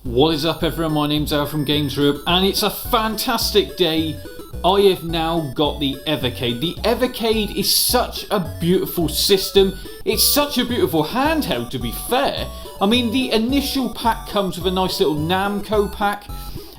What is up everyone, my name's Al from Games Room and it's a fantastic day. I have now got the Evercade. The Evercade is such a beautiful system. It's such a beautiful handheld, to be fair. I mean, the initial pack comes with a nice little Namco pack.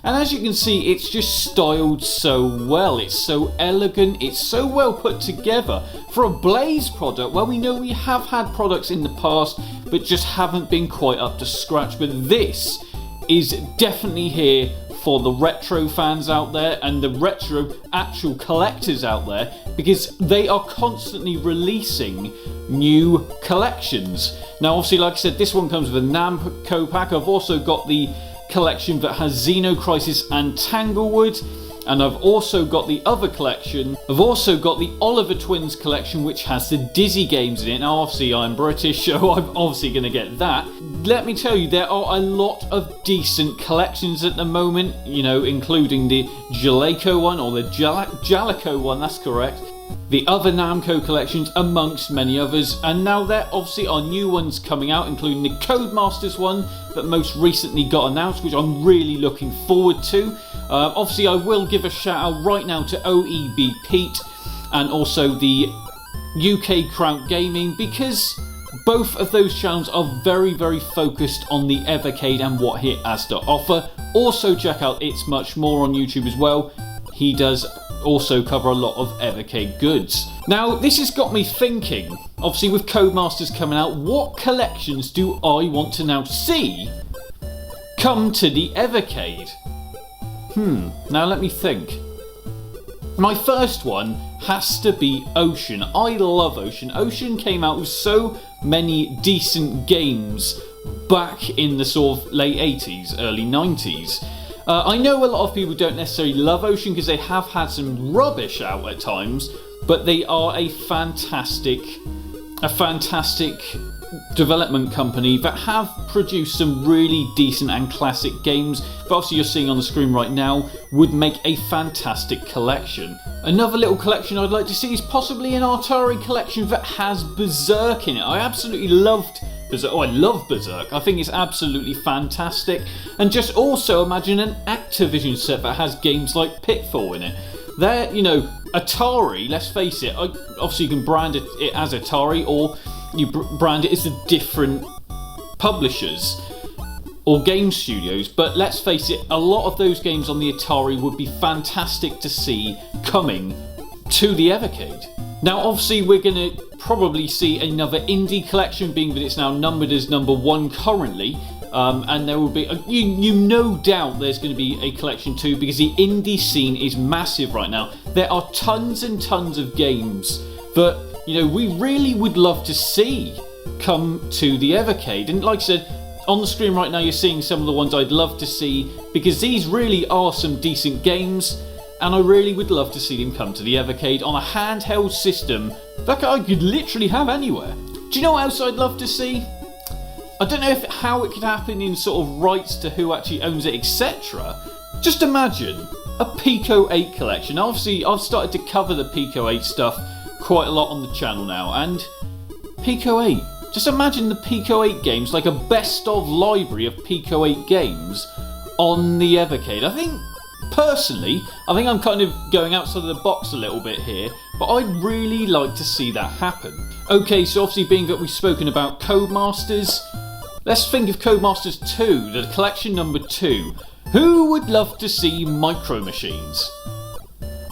And as you can see, it's just styled so well. It's so elegant. It's so well put together. For a Blaze product, well, we know we have had products in the past, but just haven't been quite up to scratch. But this is definitely here for the retro fans out there and the retro actual collectors out there, because they are constantly releasing new collections. Now, obviously, like I said, this one comes with a Namco pack. I've also got the collection that has Xenocrisis and Tanglewood, and I've also got the other collection. I've also got the Oliver Twins collection, which has the Dizzy games in it. Now, obviously, I'm British, so I'm obviously going to get that. Let me tell you, there are a lot of decent collections at the moment, you know, including the Jaleco one, or the Jaleco one, that's correct. The other Namco collections, amongst many others, and now there obviously are new ones coming out, including the Codemasters one that most recently got announced, which I'm really looking forward to. Obviously, I will give a shout out right now to OEB Pete and also the UK Crown Gaming, because both of those channels are very, very focused on the Evercade and what it has to offer. Also, check out It's Much More on YouTube as well. He does also cover a lot of Evercade goods. Now, this has got me thinking, obviously with Codemasters coming out, what collections do I want to now see come to the Evercade? Now let me think. My first one has to be Ocean. I love Ocean. Ocean came out with so many decent games back in the sort of late 80s, early 90s. I know a lot of people don't necessarily love Ocean because they have had some rubbish out at times, but they are a fantastic development company that have produced some really decent and classic games. But obviously you're seeing on the screen right now would make a fantastic collection. Another little collection I'd like to see is possibly an Atari collection that has Berserk in it. I absolutely loved Berserk. Oh, I love Berserk. I think it's absolutely fantastic. And just also imagine an Activision set that has games like Pitfall in it. There, you know, Atari, let's face it, obviously you can brand it as Atari, or you brand it as the different publishers or game studios, but let's face it, a lot of those games on the Atari would be fantastic to see coming to the Evercade. Now, obviously, we're going to probably see another indie collection, being that it's now numbered as number 1 currently, and there will be, you no doubt there's going to be a collection too, because the indie scene is massive right now. There are tons and tons of games that, you know, we really would love to see come to the Evercade. And like I said, on the screen right now you're seeing some of the ones I'd love to see, because these really are some decent games, and I really would love to see them come to the Evercade on a handheld system that I could literally have anywhere. Do you know what else I'd love to see? I don't know how it could happen in sort of rights to who actually owns it, etc. Just imagine a Pico 8 collection. Obviously, I've started to cover the Pico 8 stuff quite a lot on the channel now, and Pico 8. Just imagine the Pico 8 games, like a best of library of Pico 8 games on the Evercade. I think, personally, I'm kind of going outside of the box a little bit here, but I'd really like to see that happen. Okay, so obviously being that we've spoken about Codemasters, let's think of Codemasters 2, the collection number 2. Who would love to see Micro Machines?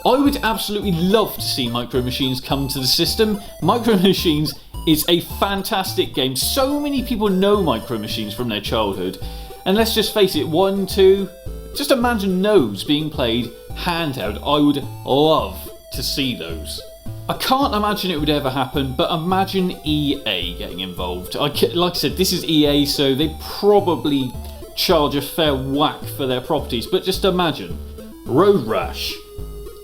I would absolutely love to see Micro Machines come to the system. Micro Machines is a fantastic game. So many people know Micro Machines from their childhood. And let's just face it, 1, 2, just imagine those being played handheld. I would love to see those. I can't imagine it would ever happen, but imagine EA getting involved. Like I said, this is EA, so they probably charge a fair whack for their properties, but just imagine Road Rash,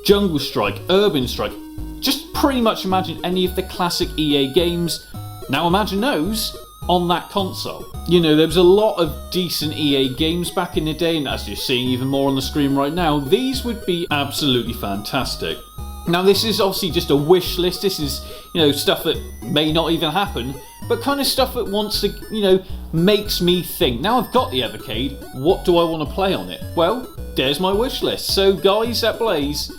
Jungle Strike, Urban Strike, just pretty much imagine any of the classic EA games. Now imagine those on that console. You know, there was a lot of decent EA games back in the day, and as you're seeing even more on the screen right now, these would be absolutely fantastic. Now this is obviously just a wish list, this is, you know, stuff that may not even happen, but kind of stuff that wants to, you know, makes me think. Now I've got the Evercade, what do I want to play on it? Well, there's my wish list. So guys at Blaze,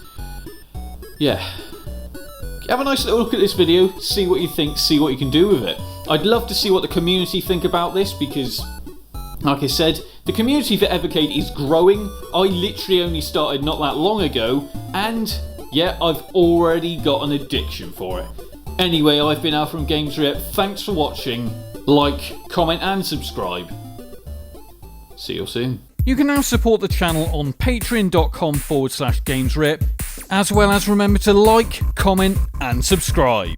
yeah, have a nice little look at this video, see what you think, see what you can do with it. I'd love to see what the community think about this because, like I said, the community for Evercade is growing. I literally only started not that long ago, and yeah, I've already got an addiction for it. Anyway, I've been Al from GamesRip. Thanks for watching. Like, comment and subscribe. See you soon. You can now support the channel on patreon.com/GamesRip, as well as remember to like, comment and subscribe.